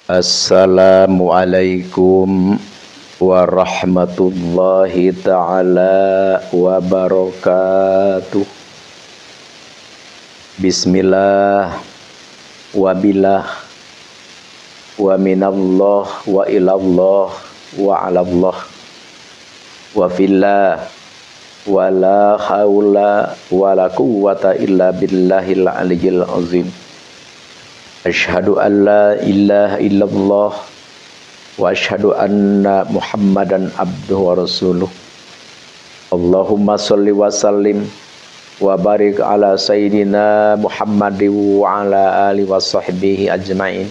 Assalamualaikum warahmatullahi ta'ala wabarakatuh. Bismillah wabillah wa minallah wa ilallah wa alallah wa fillah wa la hawla wa la quwwata illa billahil aliyyil azim. Asyhadu an la ilaha illallah wa asyhadu anna Muhammadan abduhu wa rasuluh. Allahumma sholli wa sallim wa barik ala sayyidina Muhammadin wa ala alihi wa sahbihi ajma'in.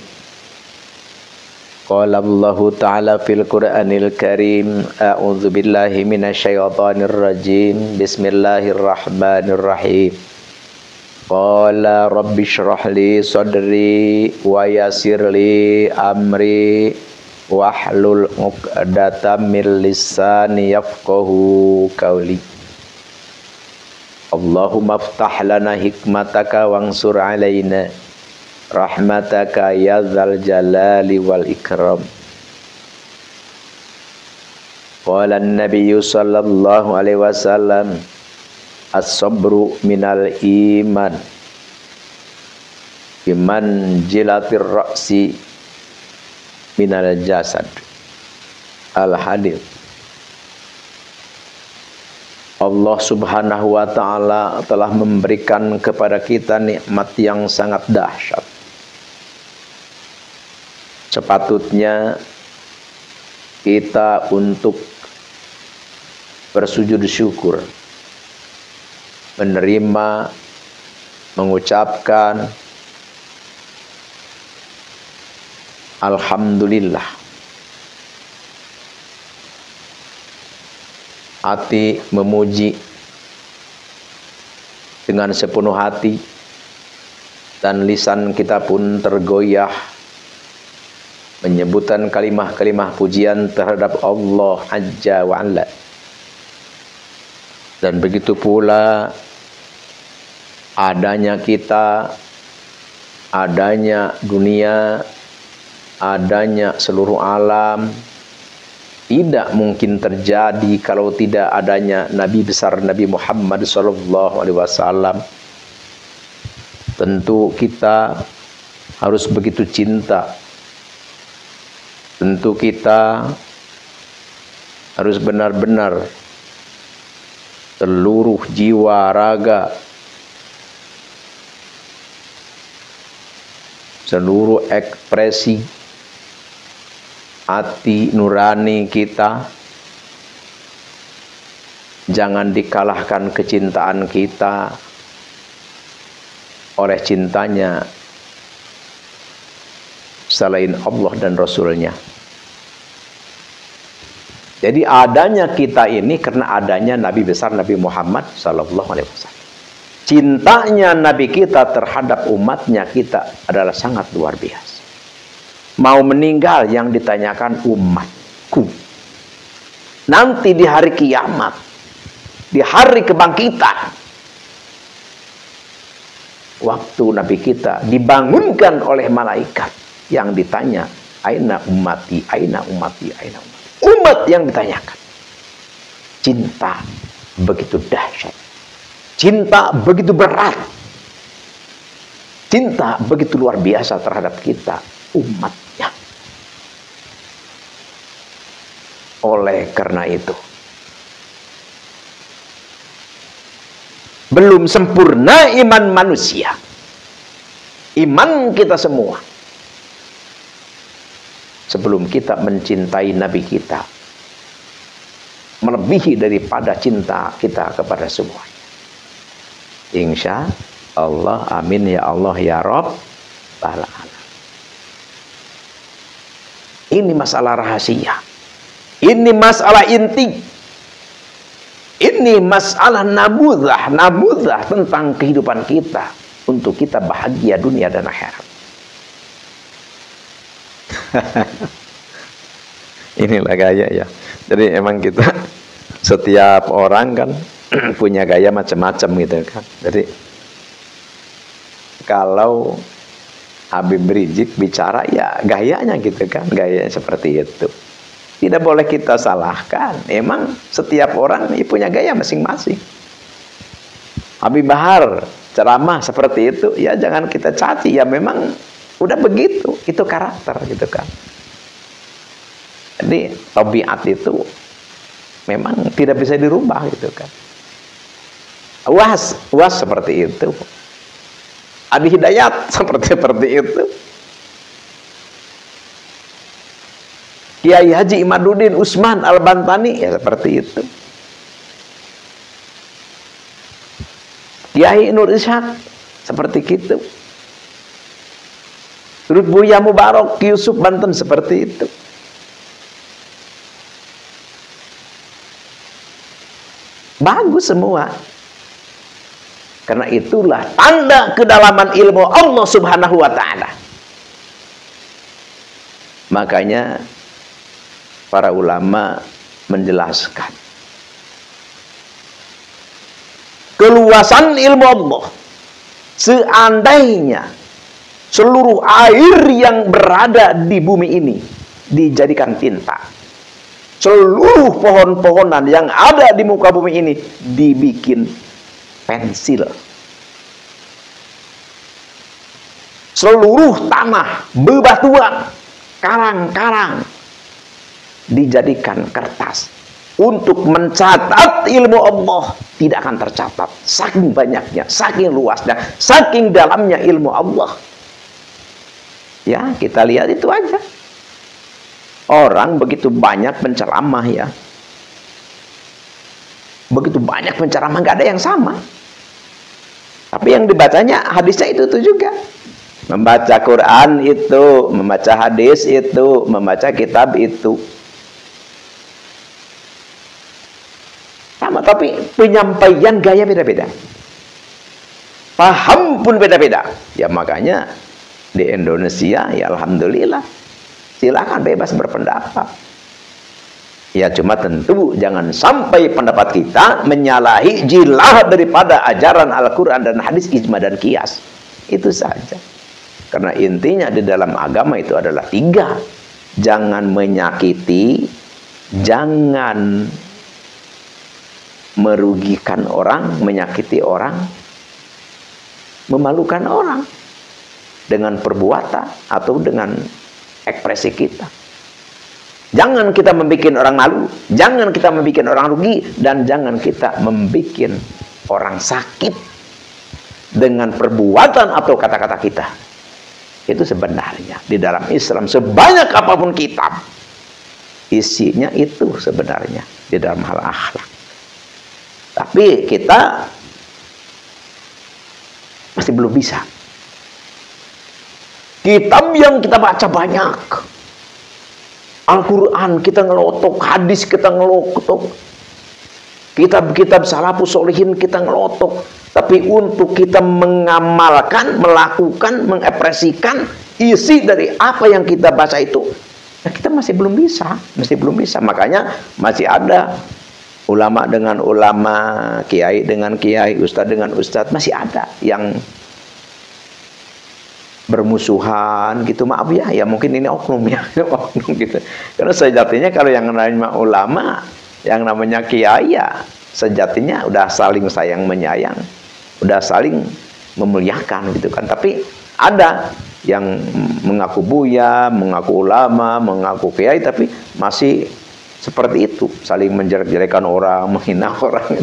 Qala Allahu ta'ala fil Qur'anil Karim, a'udzu billahi minasyaitonir rajim. Bismillahirrahmanirrahim. Qala rabbi shrah li sadri wa yassir li amri wahlul 'uqdatam min lisani yafqahu qawli. Allahumma iftah lana hikmataka wansur alaina rahmataka ya dzal jalali wal ikram. Qala an-nabiyyu sallallahu alaihi wasallam, as-sabru minal iman biman jilatir ra'si minal jasad. Al-hadith. Allah subhanahu wa ta'ala telah memberikan kepada kita nikmat yang sangat dahsyat. Sepatutnya kita untuk bersujud syukur, menerima, mengucapkan alhamdulillah. Hati memuji dengan sepenuh hati, dan lisan kita pun tergoyah menyebutkan kalimah-kalimah pujian terhadap Allah Azza wa Jalla. Dan begitu pula adanya kita, adanya dunia, adanya seluruh alam tidak mungkin terjadi kalau tidak adanya Nabi besar Nabi Muhammad SAW. Tentu kita harus begitu cinta. Tentu kita harus benar-benar seluruh jiwa raga, seluruh ekspresi hati nurani kita, jangan dikalahkan kecintaan kita oleh cintanya selain Allah dan Rasulnya. Jadi adanya kita ini karena adanya Nabi besar Nabi Muhammad SAW. Cintanya Nabi kita terhadap umatnya kita adalah sangat luar biasa. Mau meninggal yang ditanyakan umatku. Nanti di hari kiamat, di hari kebangkitan, waktu Nabi kita dibangunkan oleh malaikat yang ditanya, aina ummati, aina ummati, aina ummati. Umat yang ditanyakan. Cinta begitu dahsyat. Cinta begitu berat. Cinta begitu luar biasa terhadap kita, umatnya. Oleh karena itu, belum sempurna iman manusia. Iman kita semua sebelum kita mencintai Nabi kita melebihi daripada cinta kita kepada semuanya. Insya Allah, amin ya Allah ya Rabbal alamin. Ini masalah rahasia. Ini masalah inti. Ini masalah nabudzah tentang kehidupan kita untuk kita bahagia dunia dan akhirat. Inilah gaya ya. Jadi emang kita setiap orang kan punya gaya macam-macam gitu kan. Jadi kalau Habib Rizik bicara ya gayanya gitu kan, gayanya seperti itu. Tidak boleh kita salahkan. Emang setiap orang punya gaya masing-masing. Habib Bahar ceramah seperti itu, ya jangan kita caci. Ya memang udah begitu, itu karakter gitu kan. Jadi tabiat itu memang tidak bisa dirubah gitu kan. UAS seperti itu. Adi Hidayat seperti itu. Kiai Haji Imaduddin Usman Al-Bantani ya seperti itu. Kiai Nur Ishaq seperti itu. Terus Buya Mubarak Yusuf Banten seperti itu. Bagus semua. Karena itulah tanda kedalaman ilmu Allah Subhanahu wa ta'ala. Makanya para ulama menjelaskan keluasan ilmu Allah. Seandainya seluruh air yang berada di bumi ini dijadikan tinta, seluruh pohon-pohonan yang ada di muka bumi ini dibikin pensil, seluruh tanah, bebatuan, karang-karang dijadikan kertas untuk mencatat ilmu Allah, tidak akan tercatat. Saking banyaknya, saking luasnya, saking dalamnya ilmu Allah. Ya, kita lihat itu aja. Orang begitu banyak penceramah ya. Begitu banyak penceramah, nggak ada yang sama. Tapi yang dibacanya hadisnya itu juga. Membaca Quran itu, membaca hadis itu, membaca kitab itu. Sama, tapi penyampaian gaya beda-beda. Paham pun beda-beda. Ya makanya di Indonesia ya alhamdulillah. Silakan bebas berpendapat. Ya cuma tentu jangan sampai pendapat kita menyalahi jilah daripada ajaran Al-Quran dan hadis, ijma dan qiyas. Itu saja. Karena intinya di dalam agama itu adalah 3. Jangan menyakiti, jangan merugikan orang, menyakiti orang, memalukan orang dengan perbuatan atau dengan ekspresi kita. Jangan kita membuat orang malu, jangan kita membuat orang rugi, dan jangan kita membuat orang sakit dengan perbuatan atau kata-kata kita. Itu sebenarnya di dalam Islam sebanyak apapun kitab, isinya itu sebenarnya di dalam hal akhlak. Tapi kita masih belum bisa. Kitab yang kita baca banyak, Al-Quran kita ngelotok, hadis kita ngelotok, kitab-kitab salafus sholihin kita ngelotok. Tapi untuk kita mengamalkan, melakukan, mengekspresikan isi dari apa yang kita baca itu, ya kita masih belum bisa, Makanya masih ada ulama dengan ulama, kiai dengan kiai, ustadz dengan ustadz, masih ada yang bermusuhan gitu. Maaf ya mungkin ini oknum ya, oknum gitu. Karena sejatinya kalau yang namanya ulama, yang namanya kiai ya sejatinya udah saling sayang menyayang, udah saling memuliakan gitu kan. Tapi ada yang mengaku buya, mengaku ulama, mengaku kiai, tapi masih seperti itu, saling menjelek-jelekan orang, menghina orang.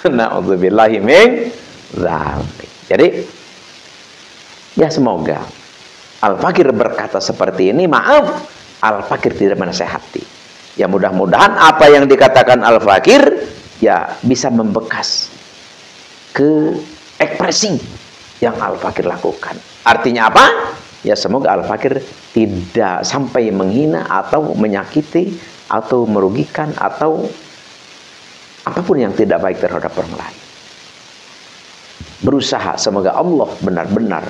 Na'udzubillahi min dzalik. Jadi ya semoga Al-Fakir berkata seperti ini. Maaf, Al-Fakir tidak menasehati. Ya mudah-mudahan apa yang dikatakan Al-Fakir ya bisa membekas ke ekspresi yang Al-Fakir lakukan. Artinya apa? Ya semoga Al-Fakir tidak sampai menghina atau menyakiti atau merugikan atau apapun yang tidak baik terhadap orang lain. Berusaha semoga Allah benar-benar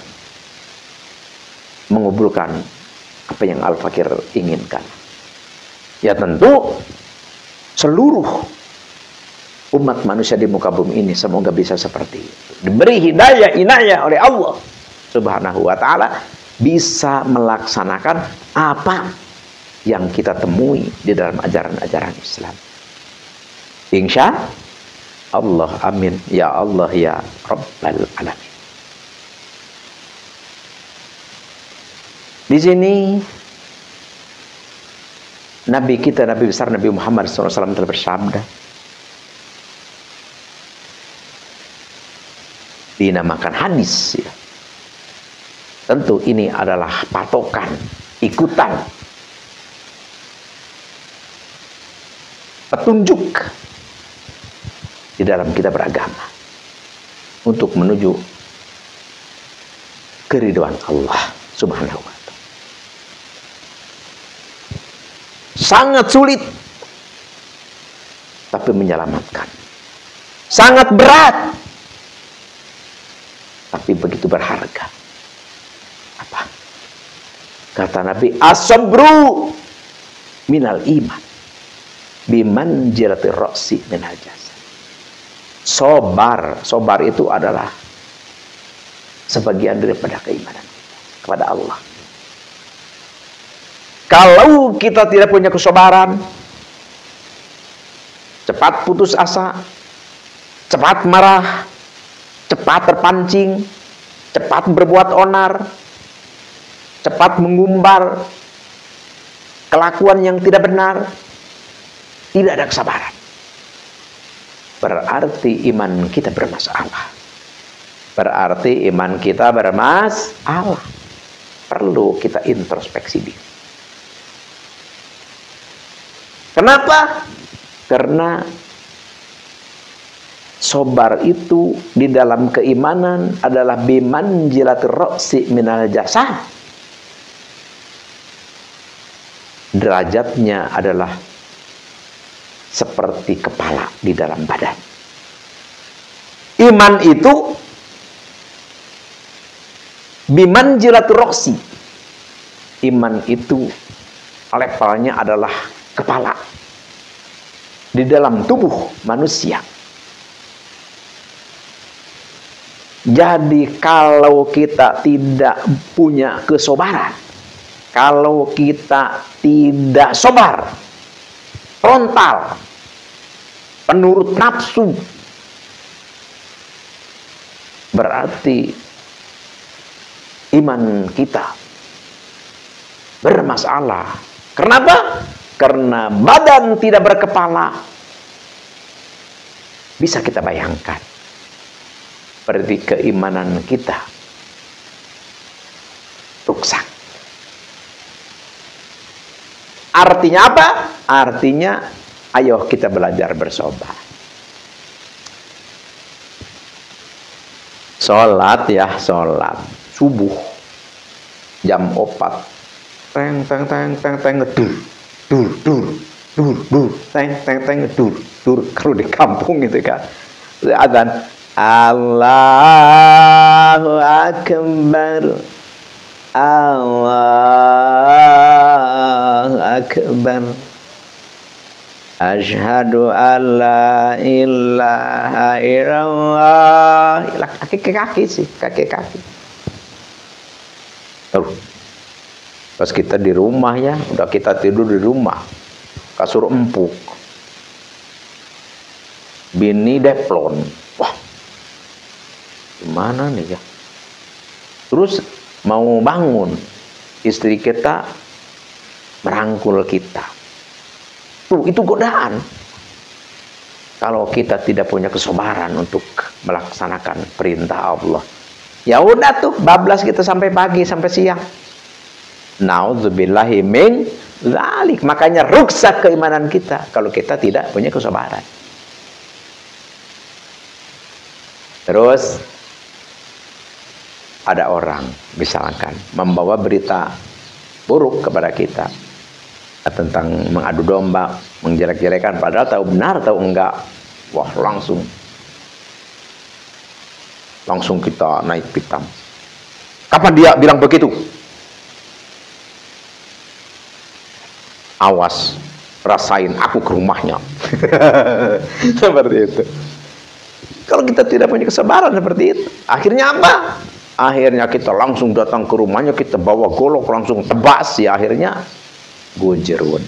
mengabulkan apa yang Al-Fakir inginkan. Ya tentu seluruh umat manusia di muka bumi ini semoga bisa seperti itu. Diberi hidayah, inayah oleh Allah Subhanahu wa ta'ala, bisa melaksanakan apa yang kita temui di dalam ajaran-ajaran Islam. Insya Allah, amin. Ya Allah, ya Rabbal Alamin. Di sini Nabi kita, Nabi besar Nabi Muhammad SAW telah bersabda, dinamakan hadis ya. Tentu ini adalah patokan, ikutan, petunjuk di dalam kita beragama untuk menuju keridhaan Allah Subhanahu wa ta'ala. Sangat sulit, tapi menyelamatkan. Sangat berat, tapi begitu berharga. Apa? Kata Nabi, as-sabru minal iman bimanjilati ra'si minal jasad. Sobar itu adalah sebagian daripada keimanan kita kepada Allah. Kalau kita tidak punya kesabaran, cepat putus asa, cepat marah, cepat terpancing, cepat berbuat onar, cepat mengumbar kelakuan yang tidak benar, tidak ada kesabaran, berarti iman kita bermasalah. Berarti iman kita bermasalah. Perlu kita introspeksi diri. Kenapa? Karena sobar itu di dalam keimanan adalah bimanjilatir ra'si minal jasad. Derajatnya adalah seperti kepala di dalam badan. Iman itu bimanjilatir ra'si. Iman itu levelnya adalah kepala di dalam tubuh manusia. Jadi kalau kita tidak punya kesabaran, kalau kita tidak sabar, frontal, penurut nafsu, berarti iman kita bermasalah. Kenapa? Karena badan tidak berkepala. Bisa kita bayangkan, berarti keimanan kita rusak. Artinya apa? Artinya ayo kita belajar bersabar. Sholat ya, sholat subuh jam 4 teng teng teng teng teng ngedur dur teng teng teng ngedur kalau di kampung gitu kan adzan Allahu Akbar Allahu Akbar asyhadu alla ilaha illallah. Kaki sih, kaki. Pas kita di rumah ya, udah kita tidur di rumah, kasur empuk, bini deplon, wah, gimana nih ya? Terus mau bangun, istri kita merangkul kita. Tuh, itu godaan. Kalau kita tidak punya kesabaran untuk melaksanakan perintah Allah, ya udah tuh, bablas kita sampai pagi, sampai siang. Nauzubillahi min dzalik. Makanya rusak keimanan kita kalau kita tidak punya kesabaran. Terus ada orang misalkan membawa berita buruk kepada kita tentang mengadu domba, menjelek-jelekan, padahal tahu benar tahu enggak, wah langsung kita naik pitam. Kapan dia bilang begitu? Awas, rasain aku ke rumahnya. Seperti itu. Kalau kita tidak punya kesabaran seperti itu, akhirnya apa? Akhirnya kita langsung datang ke rumahnya, kita bawa golok, langsung tebas. Ya akhirnya gujrut.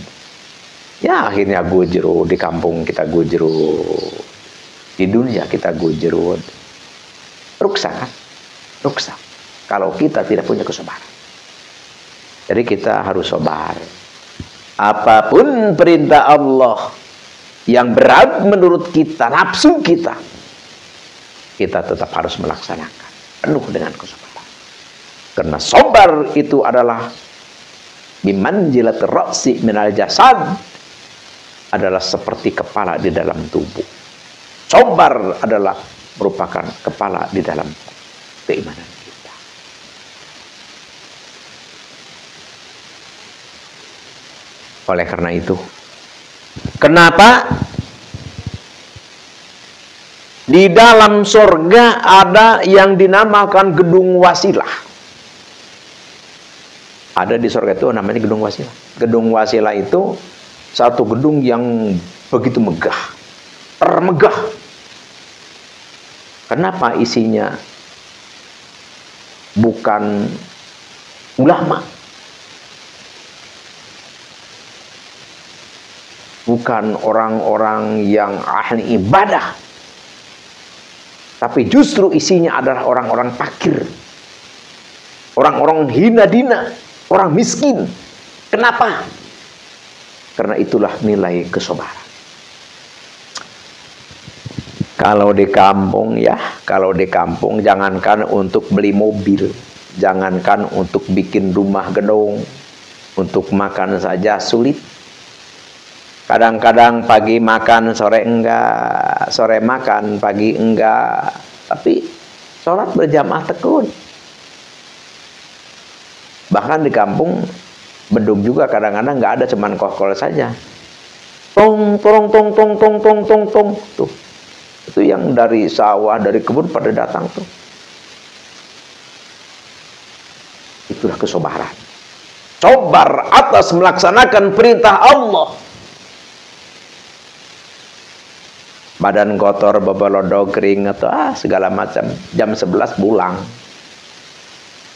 Ya akhirnya gujrut di kampung kita, gujrut di dunia kita, gujrut. Ruksak kan? Ruksak kalau kita tidak punya kesabaran. Jadi kita harus sabar. Apapun perintah Allah yang berat menurut kita, nafsu kita tetap harus melaksanakan penuh dengan kesabaran. Karena sabar itu adalah bimanjilat ra'si minal jasad, adalah seperti kepala di dalam tubuh. Sabar adalah merupakan kepala di dalam keimanan kita. Oleh karena itu, kenapa di dalam surga ada yang dinamakan gedung wasilah? Ada di surga itu namanya gedung wasilah. Gedung wasilah itu satu gedung yang begitu megah, termegah. Kenapa isinya bukan ulama, bukan orang-orang yang ahli ibadah, tapi justru isinya adalah orang-orang fakir, orang-orang hina dina, orang miskin. Kenapa? Karena itulah nilai kesabaran. Kalau di kampung ya, kalau di kampung jangankan untuk beli mobil, jangankan untuk bikin rumah gedung, untuk makan saja sulit. Kadang-kadang pagi makan, sore enggak, sore makan, pagi enggak. Tapi sholat berjamaah tekun. Bahkan di kampung beduk juga kadang-kadang enggak ada, cuman kol-kol saja. Tong, tong, tong, tong, tong, tong, tong, tong. Tuh. Itu yang dari sawah, dari kebun pada datang tuh. Itulah kesabaran. Sabar atas melaksanakan perintah Allah. Badan kotor, bebelodo, kering atau segala macam. Jam 11 pulang.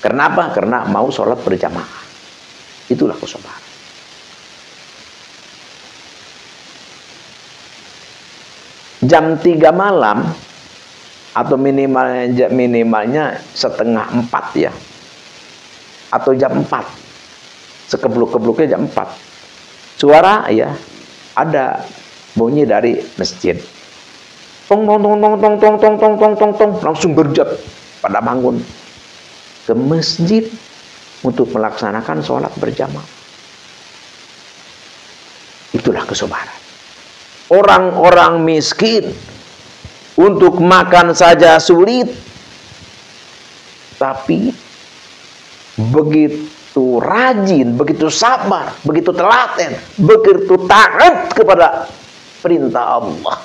Kenapa? Karena mau sholat berjamaah. Itulah kesabaran. Jam 3 malam atau minimalnya setengah 4 ya, atau jam 4, sekebluk-kebluknya jam 4, suara ya ada bunyi dari masjid, tong tong tong tong tong tong tong tong tong tong tong, langsung berjat pada bangun ke masjid untuk melaksanakan sholat berjamaah. Itulah kesabaran. Orang-orang miskin untuk makan saja sulit, tapi begitu rajin, begitu sabar, begitu telaten, begitu taat kepada perintah Allah.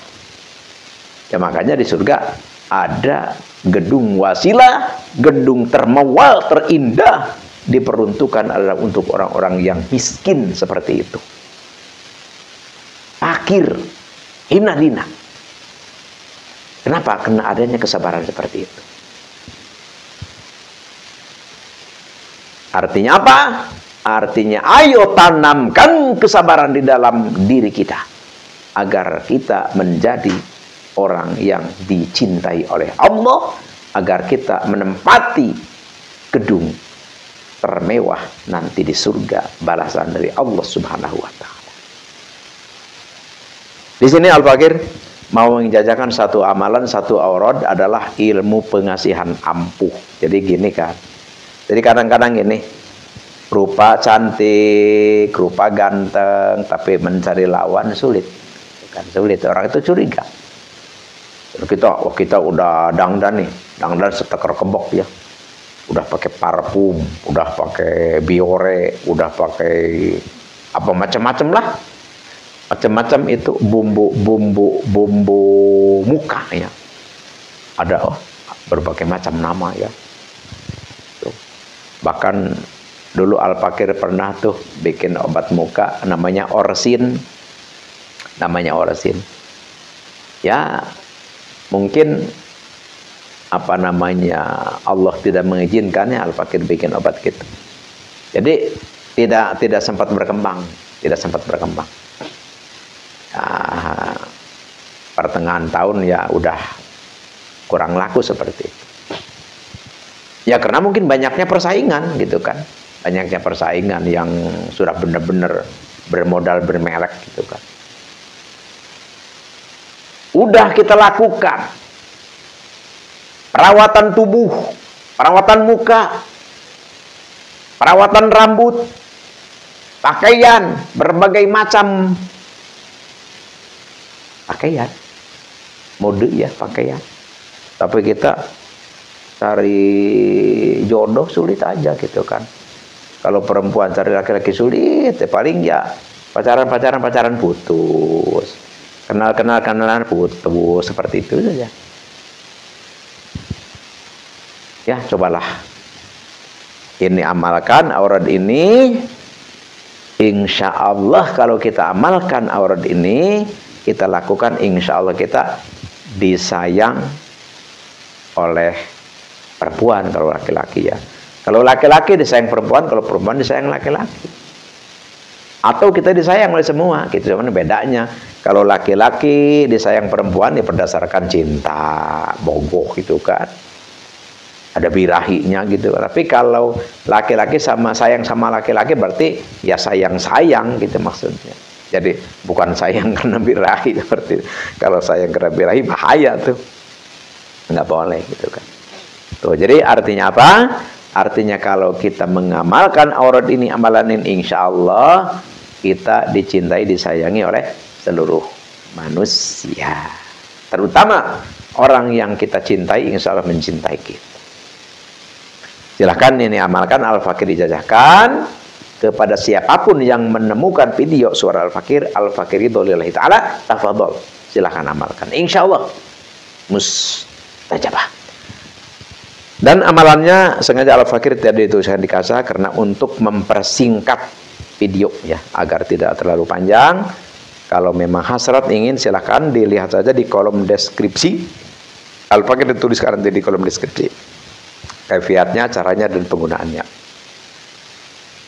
Ya makanya di surga ada gedung wasilah, gedung termewah, terindah, diperuntukkan adalah untuk orang-orang yang miskin seperti itu. Fakir, hina dina. Kenapa? Karena adanya kesabaran seperti itu. Artinya apa? Artinya ayo tanamkan kesabaran di dalam diri kita, agar kita menjadi orang yang dicintai oleh Allah, agar kita menempati gedung termewah nanti di surga, balasan dari Allah Subhanahu wa Ta'ala. Di sini Al-Fakir mau menjajakan satu amalan, satu aurad adalah ilmu pengasihan ampuh. Jadi gini kan. Jadi kadang-kadang gini, rupa cantik, rupa ganteng, tapi mencari lawan sulit. Kan sulit, orang itu curiga. Kita udah dangdan nih, dangdan setekar kebok ya. Udah pakai parfum, udah pakai biore, udah pakai apa macam-macam lah. Macam-macam itu bumbu muka ya. Ada berbagai macam nama ya. Tuh. Bahkan dulu Al-Fakir pernah tuh bikin obat muka namanya Orsin. Namanya Orsin. Ya, mungkin apa namanya, Allah tidak mengizinkannya, Al-Fakir bikin obat gitu. Jadi tidak sempat berkembang, pertengahan tahun ya udah kurang laku seperti itu. Ya karena mungkin banyaknya persaingan gitu kan, banyaknya persaingan yang sudah benar-benar bermodal bermerek gitu kan. Udah kita lakukan perawatan tubuh, perawatan muka, perawatan rambut, pakaian, berbagai macam pakaian, mode ya pakaian. Tapi kita cari jodoh sulit aja gitu kan. Kalau perempuan cari laki-laki sulit, ya paling ya pacaran putus. Kenalan putus, seperti itu saja. Ya, cobalah. Ini amalkan aurat ini. Insya Allah kalau kita amalkan aurat ini, kita lakukan, insya Allah kita disayang oleh perempuan kalau laki-laki ya. Kalau laki-laki disayang perempuan, kalau perempuan disayang laki-laki. Atau kita disayang oleh semua, gitu. Cuman bedanya kalau laki-laki disayang perempuan ya berdasarkan cinta, bogoh gitu kan. Ada birahinya gitu. Tapi kalau laki-laki sayang sama laki-laki berarti ya sayang gitu maksudnya. Jadi bukan sayang karena birahi seperti itu. Kalau sayang karena birahi bahaya tuh. Nggak boleh gitu kan. Tuh, jadi artinya apa? Artinya kalau kita mengamalkan aurat ini, amalan ini, insya Allah kita dicintai, disayangi oleh seluruh manusia. Terutama orang yang kita cintai, insya Allah mencintai kita. Silahkan ini amalkan, Al-Fakir dijajahkan kepada siapapun yang menemukan video suara Al-Fakir, Al-Fakir lillahi ta'ala, tafadhol. Silahkan amalkan. Insya Allah mustajabah. Dan amalannya sengaja Al-Fakir tidak dituliskan di kaca karena untuk mempersingkat video ya, agar tidak terlalu panjang. Kalau memang hasrat ingin, silahkan dilihat saja di kolom deskripsi. Al-Fakir dituliskan nanti di kolom deskripsi kaifiatnya, caranya, dan penggunaannya.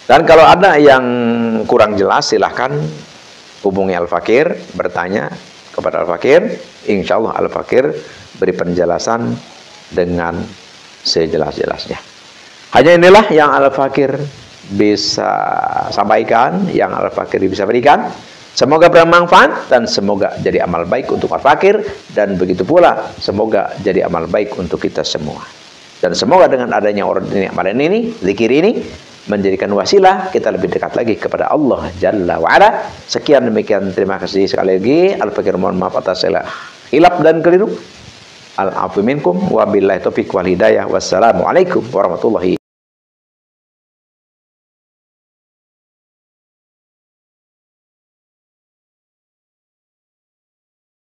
Dan kalau ada yang kurang jelas, silahkan hubungi Al-Fakir, bertanya kepada Al-Fakir. Insya Allah Al-Fakir beri penjelasan dengan sejelas-jelasnya. Hanya inilah yang Al-Fakir bisa sampaikan, yang Al-Fakir bisa berikan. Semoga bermanfaat dan semoga jadi amal baik untuk Al-Fakir, dan begitu pula semoga jadi amal baik untuk kita semua. Dan semoga dengan adanya amalan ini, zikir ini, menjadikan wasilah kita lebih dekat lagi kepada Allah Jalla wa'ala. Sekian demikian, terima kasih sekali lagi. Al-Fakir mohon maaf atas segala hilap dan keliru. Al-afu minkum wa billahi taufiq wal hidayah. Wassalamualaikum warahmatullahi